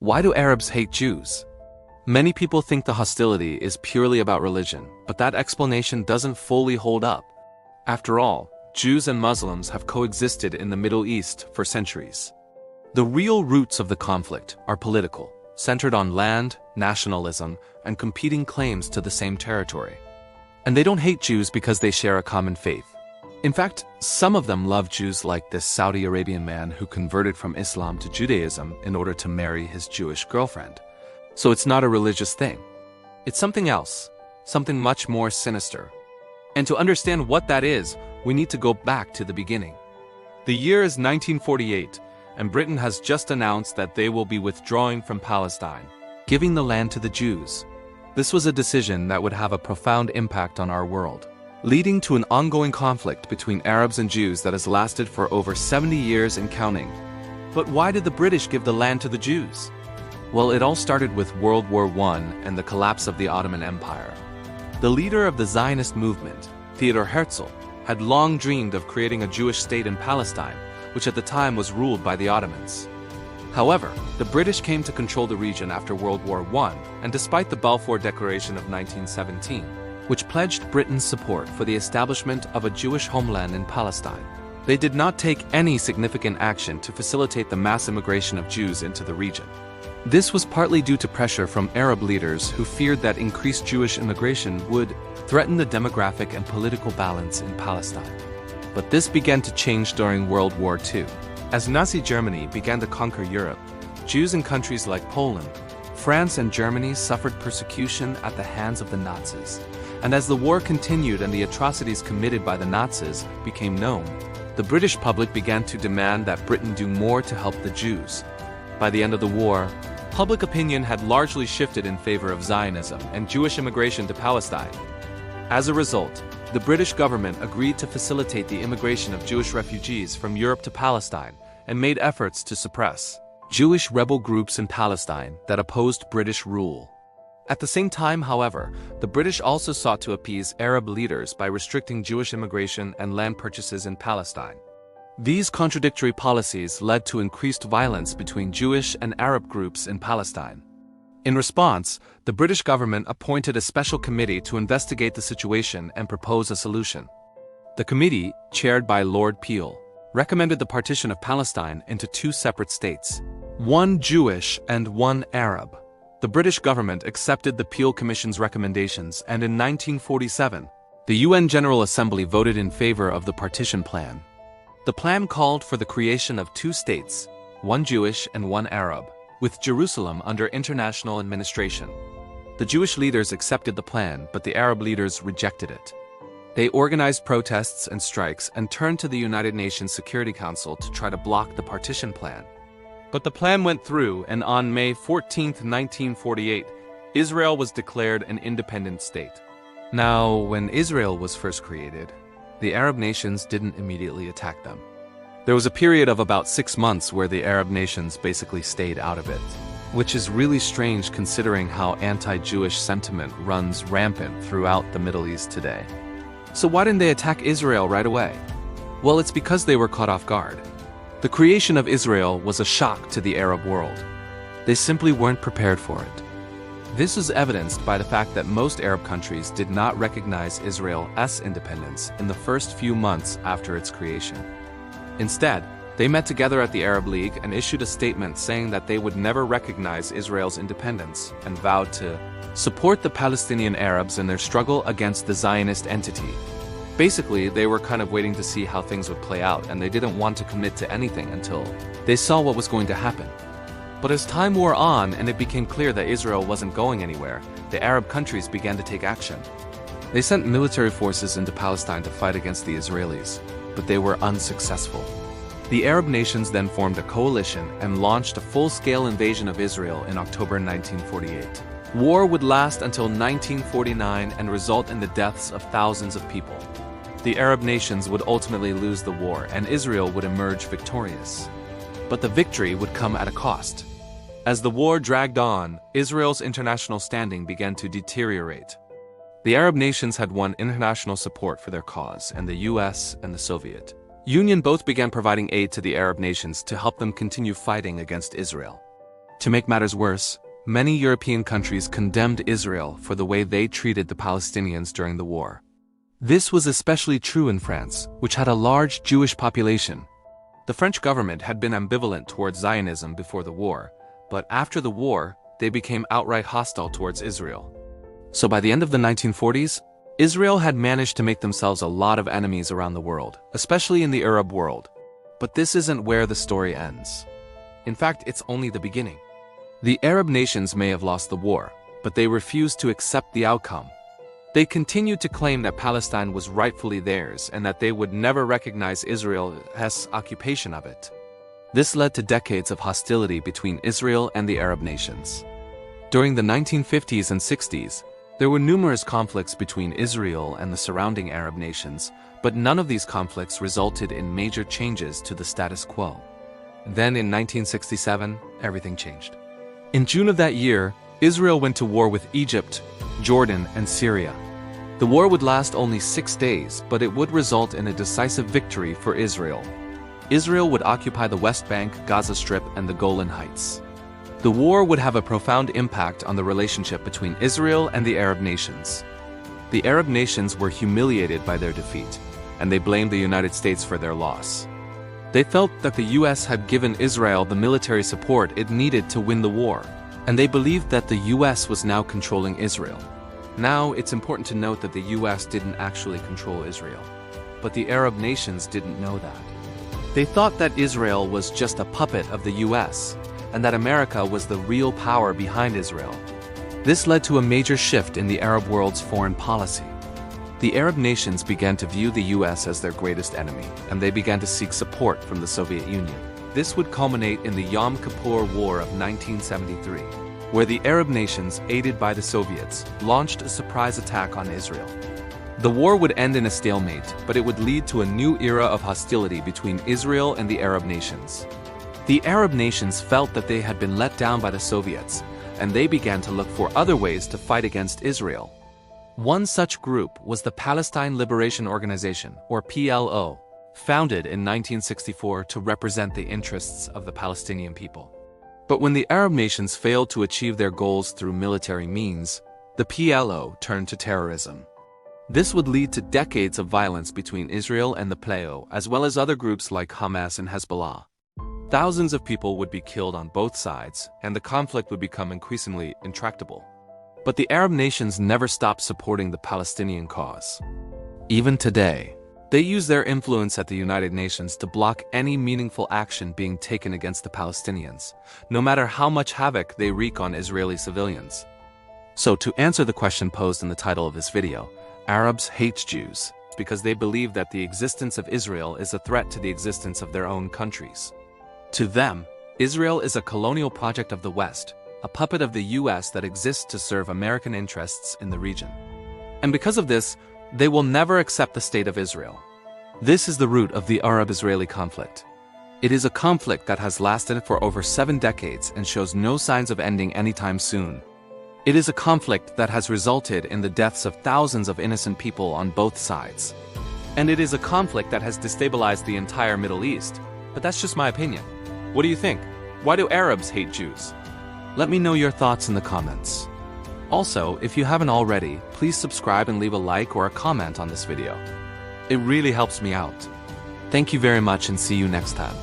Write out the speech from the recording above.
Why do Arabs hate Jews? Many people think the hostility is purely about religion, but that explanation doesn't fully hold up. After all, Jews and Muslims have coexisted in the Middle East for centuries. The real roots of the conflict are political, centered on land, nationalism, and competing claims to the same territory. And they don't hate Jews because they share a common faith. In fact, some of them love Jews, like this Saudi Arabian man who converted from Islam to Judaism in order to marry his Jewish girlfriend. So it's not a religious thing. It's something else, something much more sinister. And to understand what that is, we need to go back to the beginning. The year is 1948, and Britain has just announced that they will be withdrawing from Palestine, giving the land to the Jews. This was a decision that would have a profound impact on our world, leading to an ongoing conflict between Arabs and Jews that has lasted for over 70 years and counting. But why did the British give the land to the Jews? Well, it all started with World War I and the collapse of the Ottoman Empire. The leader of the Zionist movement, Theodor Herzl, had long dreamed of creating a Jewish state in Palestine, which at the time was ruled by the Ottomans. However, the British came to control the region after World War I, and despite the Balfour Declaration of 1917, which pledged Britain's support for the establishment of a Jewish homeland in Palestine, they did not take any significant action to facilitate the mass immigration of Jews into the region. This was partly due to pressure from Arab leaders who feared that increased Jewish immigration would threaten the demographic and political balance in Palestine. But this began to change during World War II. As Nazi Germany began to conquer Europe, Jews in countries like Poland, France, and Germany suffered persecution at the hands of the Nazis. And as the war continued and the atrocities committed by the Nazis became known, the British public began to demand that Britain do more to help the Jews. By the end of the war, public opinion had largely shifted in favor of Zionism and Jewish immigration to Palestine. As a result, the British government agreed to facilitate the immigration of Jewish refugees from Europe to Palestine and made efforts to suppress Jewish rebel groups in Palestine that opposed British rule. At the same time, however, the British also sought to appease Arab leaders by restricting Jewish immigration and land purchases in Palestine. These contradictory policies led to increased violence between Jewish and Arab groups in Palestine. In response, the British government appointed a special committee to investigate the situation and propose a solution. The committee, chaired by Lord Peel, recommended the partition of Palestine into two separate states, one Jewish and one Arab. The British government accepted the Peel Commission's recommendations, and in 1947, the UN General Assembly voted in favor of the partition plan. The plan called for the creation of two states, one Jewish and one Arab, with Jerusalem under international administration. The Jewish leaders accepted the plan, but the Arab leaders rejected it. They organized protests and strikes and turned to the United Nations Security Council to try to block the partition plan. But the plan went through, and on May 14, 1948, Israel was declared an independent state. Now, when Israel was first created, the Arab nations didn't immediately attack them. There was a period of about 6 months where the Arab nations basically stayed out of it, which is really strange considering how anti-Jewish sentiment runs rampant throughout the Middle East today. So why didn't they attack Israel right away? Well, it's because they were caught off guard. The creation of Israel was a shock to the Arab world. They simply weren't prepared for it. This is evidenced by the fact that most Arab countries did not recognize Israel's independence in the first few months after its creation. Instead, they met together at the Arab League and issued a statement saying that they would never recognize Israel's independence and vowed to support the Palestinian Arabs in their struggle against the Zionist entity. Basically, they were kind of waiting to see how things would play out, and they didn't want to commit to anything until they saw what was going to happen. But as time wore on and it became clear that Israel wasn't going anywhere, the Arab countries began to take action. They sent military forces into Palestine to fight against the Israelis, but they were unsuccessful. The Arab nations then formed a coalition and launched a full-scale invasion of Israel in October 1948. War would last until 1949 and result in the deaths of thousands of people. The Arab nations would ultimately lose the war and Israel would emerge victorious. But the victory would come at a cost. As the war dragged on, Israel's international standing began to deteriorate. The Arab nations had won international support for their cause, and the US and the Soviet Union both began providing aid to the Arab nations to help them continue fighting against Israel. To make matters worse, many European countries condemned Israel for the way they treated the Palestinians during the war. This was especially true in France, which had a large Jewish population. The French government had been ambivalent towards Zionism before the war, but after the war, they became outright hostile towards Israel. So by the end of the 1940s, Israel had managed to make themselves a lot of enemies around the world, especially in the Arab world. But this isn't where the story ends. In fact, it's only the beginning. The Arab nations may have lost the war, but they refused to accept the outcome. They continued to claim that Palestine was rightfully theirs and that they would never recognize Israel's occupation of it. This led to decades of hostility between Israel and the Arab nations. During the 1950s and 60s, there were numerous conflicts between Israel and the surrounding Arab nations, but none of these conflicts resulted in major changes to the status quo. Then in 1967, everything changed. In June of that year, Israel went to war with Egypt, Jordan, and Syria. The war would last only 6 days, but it would result in a decisive victory for Israel. Israel would occupy the West Bank, Gaza Strip, and the Golan Heights. The war would have a profound impact on the relationship between Israel and the Arab nations. The Arab nations were humiliated by their defeat, and they blamed the United States for their loss. They felt that the US had given Israel the military support it needed to win the war, and they believed that the US was now controlling Israel. Now, it's important to note that the US didn't actually control Israel, but the Arab nations didn't know that. They thought that Israel was just a puppet of the US, and that America was the real power behind Israel. This led to a major shift in the Arab world's foreign policy. The Arab nations began to view the US as their greatest enemy, and they began to seek support from the Soviet Union. This would culminate in the Yom Kippur War of 1973, where the Arab nations, aided by the Soviets, launched a surprise attack on Israel. The war would end in a stalemate, but it would lead to a new era of hostility between Israel and the Arab nations. The Arab nations felt that they had been let down by the Soviets, and they began to look for other ways to fight against Israel. One such group was the Palestine Liberation Organization, or PLO, founded in 1964 to represent the interests of the Palestinian people. But when the Arab nations failed to achieve their goals through military means, the PLO turned to terrorism. This would lead to decades of violence between Israel and the PLO, as well as other groups like Hamas and Hezbollah. Thousands of people would be killed on both sides, and the conflict would become increasingly intractable. But the Arab nations never stopped supporting the Palestinian cause. Even today, they use their influence at the United Nations to block any meaningful action being taken against the Palestinians, no matter how much havoc they wreak on Israeli civilians. So to answer the question posed in the title of this video, Arabs hate Jews because they believe that the existence of Israel is a threat to the existence of their own countries. To them, Israel is a colonial project of the West, a puppet of the US that exists to serve American interests in the region. And because of this, they will never accept the state of Israel. This is the root of the Arab-Israeli conflict. It is a conflict that has lasted for over 7 decades and shows no signs of ending anytime soon. It is a conflict that has resulted in the deaths of thousands of innocent people on both sides. And it is a conflict that has destabilized the entire Middle East. But that's just my opinion. What do you think? Why do Arabs hate Jews? Let me know your thoughts in the comments. Also, if you haven't already, please subscribe and leave a like or a comment on this video. It really helps me out. Thank you very much and see you next time.